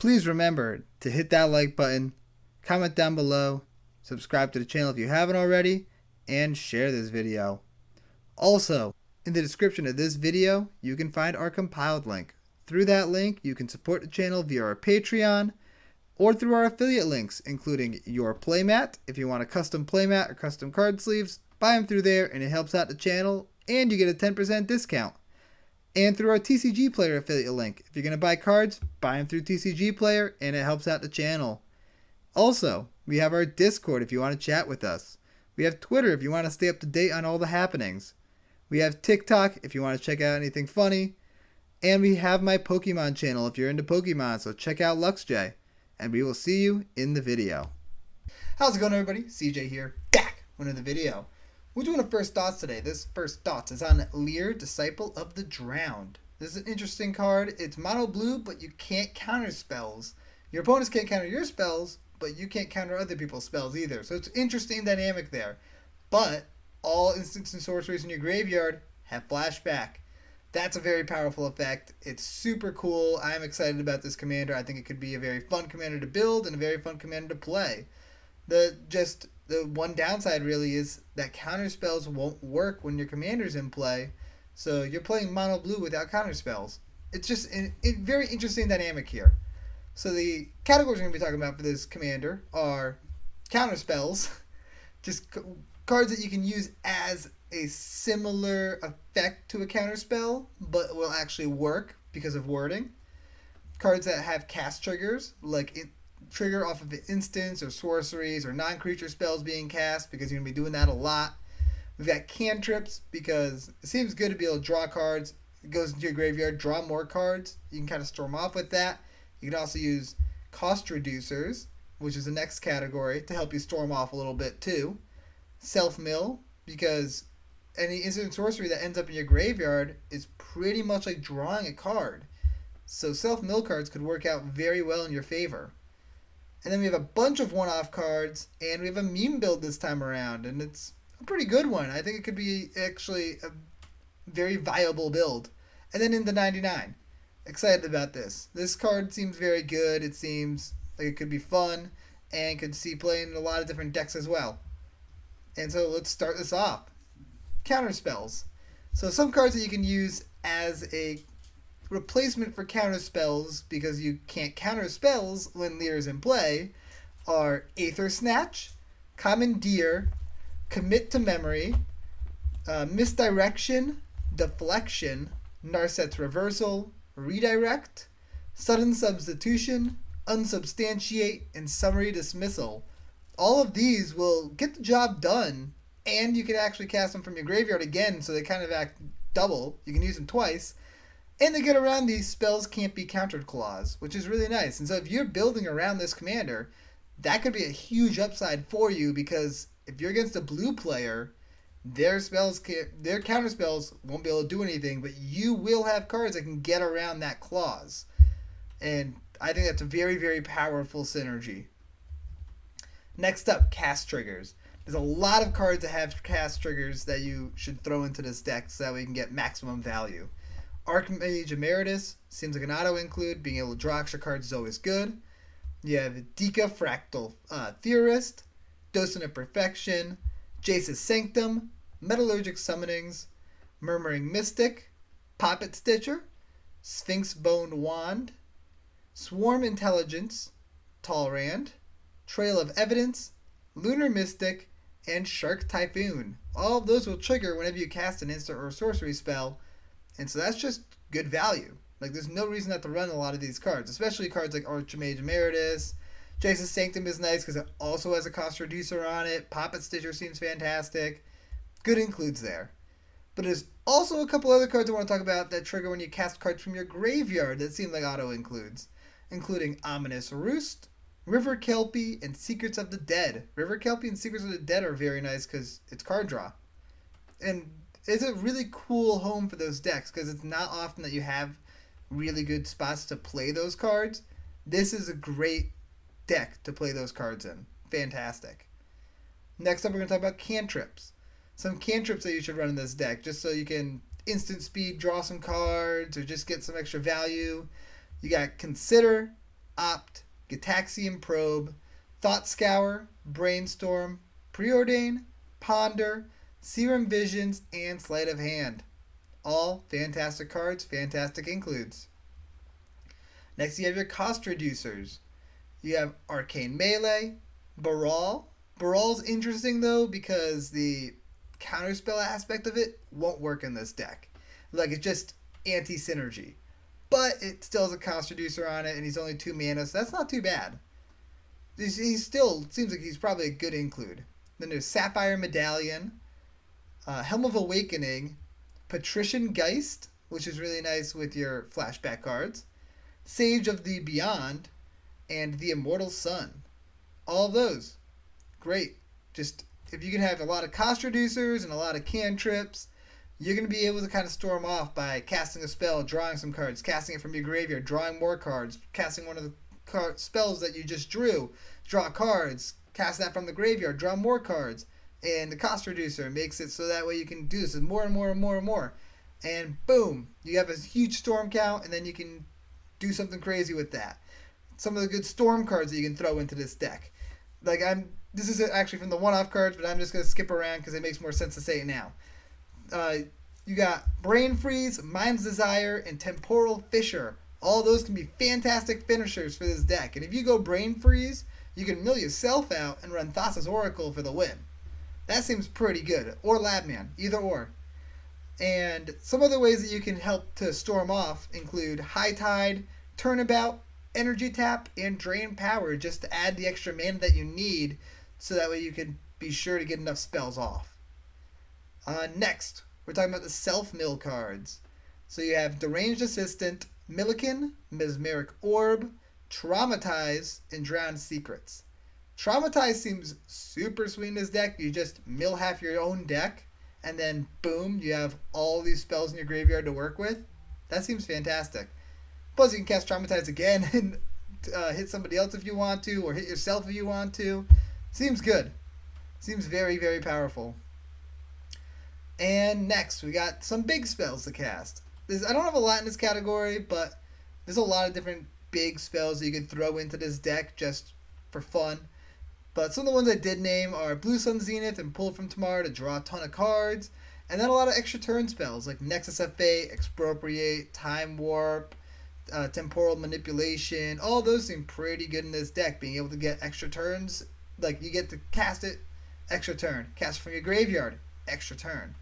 Please remember to hit that like button, comment down below, subscribe to the channel if you haven't already, and share this video. Also, in the description of this video, you can find our compiled link. Through that link, you can support the channel via our Patreon or through our affiliate links, including your playmat. If you want a custom playmat or custom card sleeves, buy them through there and it helps out the channel and you get a 10% discount. And through our TCG Player affiliate link. If you're going to buy cards, buy them through TCG Player and it helps out the channel. Also, we have our Discord if you want to chat with us. We have Twitter if you want to stay up to date on all the happenings. We have TikTok if you want to check out anything funny. And we have my Pokemon channel if you're into Pokemon, so check out LuxJ. And we will see you in the video. How's it going, everybody? CJ here, back with another video. We're doing a First Thoughts today. This First Thoughts is on Lier, Disciple of the Drowned. This is an interesting card. It's mono blue, but you can't counter spells. Your opponents can't counter your spells, but you can't counter other people's spells either. So it's an interesting dynamic there. But all instants and sorceries in your graveyard have flashback. That's a very powerful effect. It's super cool. I'm excited about this commander. I think it could be a very fun commander to build and a very fun commander to play. The one downside really is that counter spells won't work when your commander's in play. So you're playing mono blue without counter spells. It's just a very interesting dynamic here. So the categories we're going to be talking about for this commander are counter spells, just cards that you can use as a similar effect to a counterspell, but will actually work because of wording. Cards that have cast triggers, like trigger off of instants or sorceries or non-creature spells being cast, because you're going to be doing that a lot. We've got cantrips, because it seems good to be able to draw cards. It goes into your graveyard, draw more cards. You can kind of storm off with that. You can also use cost reducers, which is the next category, to help you storm off a little bit too. Self-mill, because any instant sorcery that ends up in your graveyard is pretty much like drawing a card. So self-mill cards could work out very well in your favor. And then we have a bunch of one-off cards, and we have a meme build this time around, and it's a pretty good one. I think it could be actually a very viable build. And then in the 99. Excited about this. This card seems very good. It seems like it could be fun, and could see playing in a lot of different decks as well. And so let's start this off. Counter spells. So some cards that you can use as a replacement for counter spells, because you can't counter spells when Lier is in play, are Aether Snatch, Commandeer, Commit to Memory, Misdirection, Deflection, Narset's Reversal, Redirect, Sudden Substitution, Unsubstantiate, and Summary Dismissal. All of these will get the job done, and you can actually cast them from your graveyard again, so they kind of act double. You can use them twice, and they get around these spells can't be countered clause, which is really nice. And so if you're building around this commander, that could be a huge upside for you, because if you're against a blue player, their counter spells won't be able to do anything, but you will have cards that can get around that clause. And I think that's a very, very powerful synergy. Next up, cast triggers. There's a lot of cards that have cast triggers that you should throw into this deck so that we can get maximum value. Archmage Emeritus seems like an auto-include. Being able to draw extra cards is always good. You have Dika Fractal Theorist, Docent of Perfection, Jace's Sanctum, Metallurgic Summonings, Murmuring Mystic, Poppet Stitcher, Sphinx Bone Wand, Swarm Intelligence, Talrand, Trail of Evidence, Lunar Mystic, and Shark Typhoon. All of those will trigger whenever you cast an instant or a sorcery spell, and so that's just good value. Like, there's no reason not to run a lot of these cards, especially cards like Archmage Emeritus. Jace's Sanctum is nice because it also has a cost reducer on it. Poppet Stitcher seems fantastic. Good includes there. But there's also a couple other cards I want to talk about that trigger when you cast cards from your graveyard that seem like auto-includes, including Ominous Roost, River Kelpie, and Secrets of the Dead. River Kelpie and Secrets of the Dead are very nice because it's card draw. And it's a really cool home for those decks because it's not often that you have really good spots to play those cards. This is a great deck to play those cards in. Fantastic. Next up, we're going to talk about cantrips. Some cantrips that you should run in this deck just so you can instant speed draw some cards or just get some extra value. You got Consider, Opt, Gitaxian Probe, Thought Scour, Brainstorm, Preordain, Ponder, Serum Visions, and Sleight of Hand. All fantastic cards, fantastic includes. Next, you have your cost reducers. You have Arcane Melee, Baral. Baral's interesting though because the counterspell aspect of it won't work in this deck. Like, it's just anti-synergy. But it still has a cost reducer on it, and he's only 2 mana, so that's not too bad. He still seems like he's probably a good include. Then there's Sapphire Medallion, Helm of Awakening, Patrician Geist, which is really nice with your flashback cards, Sage of the Beyond, and the Immortal Sun. All of those, great. Just, if you can have a lot of cost reducers and a lot of cantrips, you're going to be able to kind of storm off by casting a spell, drawing some cards, casting it from your graveyard, drawing more cards, casting one of the spells that you just drew, draw cards, cast that from the graveyard, draw more cards, and the cost reducer makes it so that way you can do this more and more and more and more. And boom, you have a huge storm count, and then you can do something crazy with that. Some of the good storm cards that you can throw into this deck. Like, this is actually from the one-off cards, but I'm just going to skip around because it makes more sense to say it now. You got Brain Freeze, Mind's Desire, and Temporal Fissure. All those can be fantastic finishers for this deck. And if you go Brain Freeze, you can mill yourself out and run Thassa's Oracle for the win. That seems pretty good. Or Labman, either or. And some other ways that you can help to storm off include High Tide, Turnabout, Energy Tap, and Drain Power, just to add the extra mana that you need so that way you can be sure to get enough spells off. Next, we're talking about the self-mill cards. So you have Deranged Assistant, Milliken, Mesmeric Orb, Traumatize, and Drowned Secrets. Traumatize seems super sweet in this deck. You just mill half your own deck, and then boom, you have all these spells in your graveyard to work with. That seems fantastic. Plus, you can cast Traumatize again and hit somebody else if you want to, or hit yourself if you want to. Seems good. Seems very, very powerful. And next, we got some big spells to cast. I don't have a lot in this category, but there's a lot of different big spells that you can throw into this deck just for fun. But some of the ones I did name are Blue Sun Zenith and Pull from Tomorrow to draw a ton of cards. And then a lot of extra turn spells like Nexus FA, Expropriate, Time Warp, Temporal Manipulation. All those seem pretty good in this deck, being able to get extra turns. Like, you get to cast it, extra turn. Cast it from your graveyard, extra turn.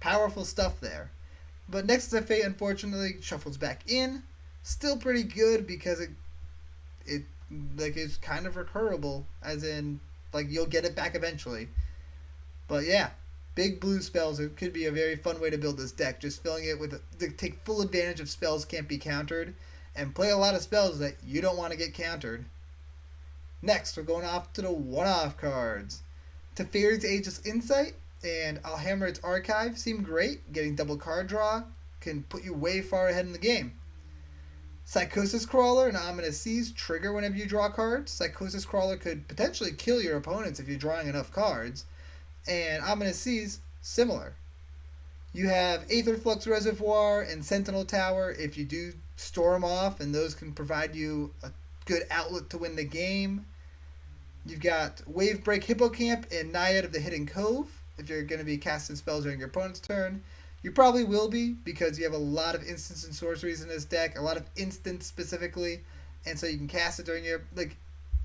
Powerful stuff there. But Nexus FA, unfortunately, shuffles back in. Still pretty good because it is kind of recurable, as in, like, you'll get it back eventually. But yeah, big blue spells, it could be a very fun way to build this deck, just filling it with to take full advantage of spells can't be countered, and play a lot of spells that you don't want to get countered. Next, we're going off to the one-off cards. Teferi's Ageless Insight and Alhammer's Archive seem great. Getting double card draw can put you way far ahead in the game. Psychosis Crawler and Ominous Seas trigger whenever you draw cards. Psychosis Crawler could potentially kill your opponents if you're drawing enough cards. And Ominous Seas, similar. You have Aetherflux Reservoir and Sentinel Tower if you do storm off, and those can provide you a good outlet to win the game. You've got Wavebreak Hippocamp and Naiad of the Hidden Cove if you're going to be casting spells during your opponent's turn. You probably will be, because you have a lot of instants and sorceries in this deck, a lot of instants specifically, and so you can cast it during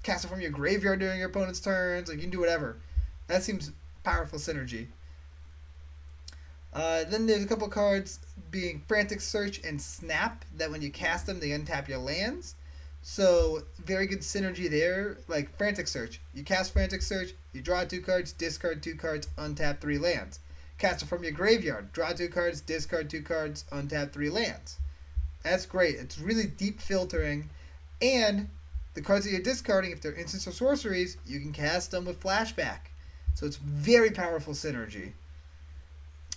cast it from your graveyard during your opponent's turns. Like, you can do whatever. That seems powerful synergy. Then there's a couple cards being Frantic Search and Snap, that when you cast them, they untap your lands. So, very good synergy there. Like, Frantic Search. You cast Frantic Search, you draw 2 cards, discard 2 cards, untap 3 lands. Cast it from your graveyard. Draw 2 cards, discard 2 cards, untap 3 lands. That's great. It's really deep filtering. And the cards that you're discarding, if they're instants or sorceries, you can cast them with flashback. So it's very powerful synergy.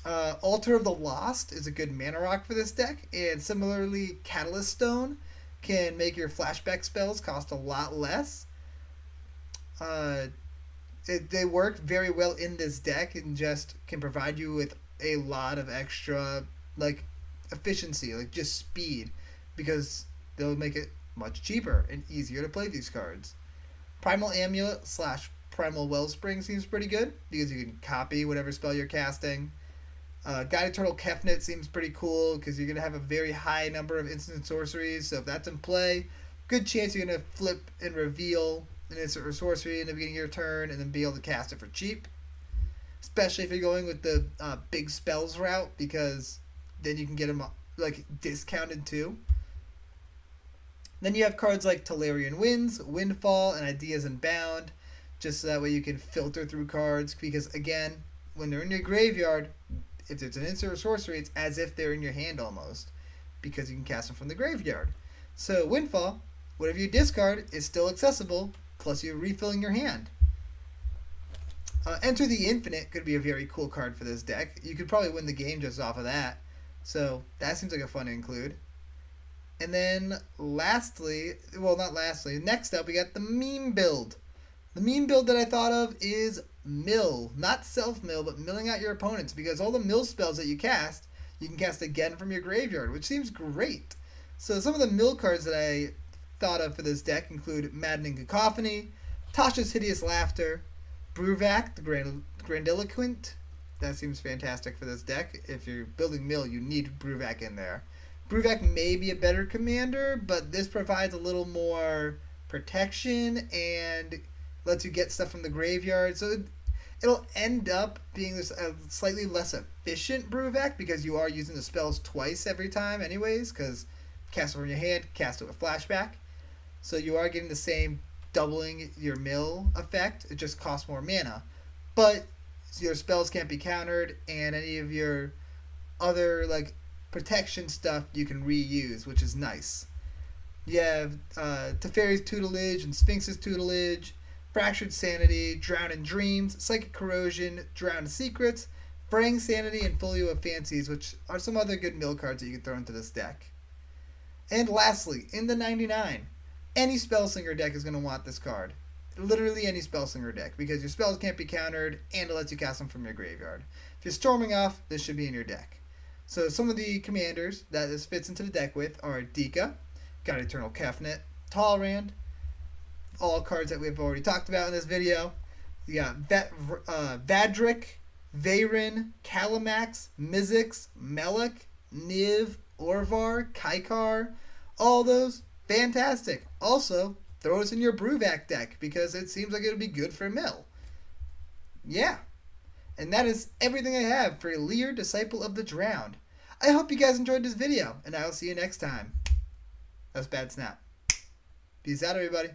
Altar of the Lost is a good mana rock for this deck. And similarly, Catalyst Stone can make your flashback spells cost a lot less. They work very well in this deck and just can provide you with a lot of extra, like, efficiency, like just speed, because they'll make it much cheaper and easier to play these cards. Primal Amulet / Primal Wellspring seems pretty good because you can copy whatever spell you're casting. Guided Turtle Kefnet seems pretty cool because you're going to have a very high number of instant sorceries, so if that's in play, good chance you're going to flip and reveal an instant or sorcery in the beginning of your turn and then be able to cast it for cheap. Especially if you're going with the big spells route, because then you can get them like discounted too. Then you have cards like Tolarian Winds, Windfall, and Ideas Unbound, just so that way you can filter through cards, because again, when they're in your graveyard, if it's an instant or sorcery, it's as if they're in your hand almost, because you can cast them from the graveyard. So Windfall, whatever you discard is still accessible, plus you're refilling your hand. Enter the Infinite could be a very cool card for this deck. You could probably win the game just off of that. So that seems like a fun to include. And then next up we got the meme build. The meme build that I thought of is mill. Not self-mill, but milling out your opponents, because all the mill spells that you can cast again from your graveyard, which seems great. So some of the mill cards that I thought of for this deck include Maddening Cacophony, Tasha's Hideous Laughter, Bruvak, the Grandiloquent. That seems fantastic for this deck. If you're building mill, you need Bruvak in there. Bruvak may be a better commander, but this provides a little more protection and lets you get stuff from the graveyard. So it'll end up being a slightly less efficient Bruvak, because you are using the spells twice every time anyways, because cast it from your hand, cast it with flashback. So you are getting the same doubling your mill effect. It just costs more mana. But your spells can't be countered, and any of your other like protection stuff you can reuse, which is nice. You have Teferi's Tutelage and Sphinx's Tutelage, Fractured Sanity, Drown in Dreams, Psychic Corrosion, Drown in Secrets, Fraying Sanity, and Folio of Fancies, which are some other good mill cards that you can throw into this deck. And lastly, in the 99, any Spellslinger deck is going to want this card. Literally any Spellslinger deck, because your spells can't be countered and it lets you cast them from your graveyard. If you're storming off, this should be in your deck. So some of the commanders that this fits into the deck with are Dika, Guided Turtle Kefnet, Talrand, all cards that we've already talked about in this video. You got Vadrik, Veyrin, Kalamax, Mizzix, Melek, Niv, Orvar, Kaikar, all those, fantastic. Also, throw us in your Bruvak deck, because it seems like it would be good for mill. Yeah. And that is everything I have for Lier, Disciple of the Drowned. I hope you guys enjoyed this video, and I will see you next time. That was Bad Snap. Peace out, everybody.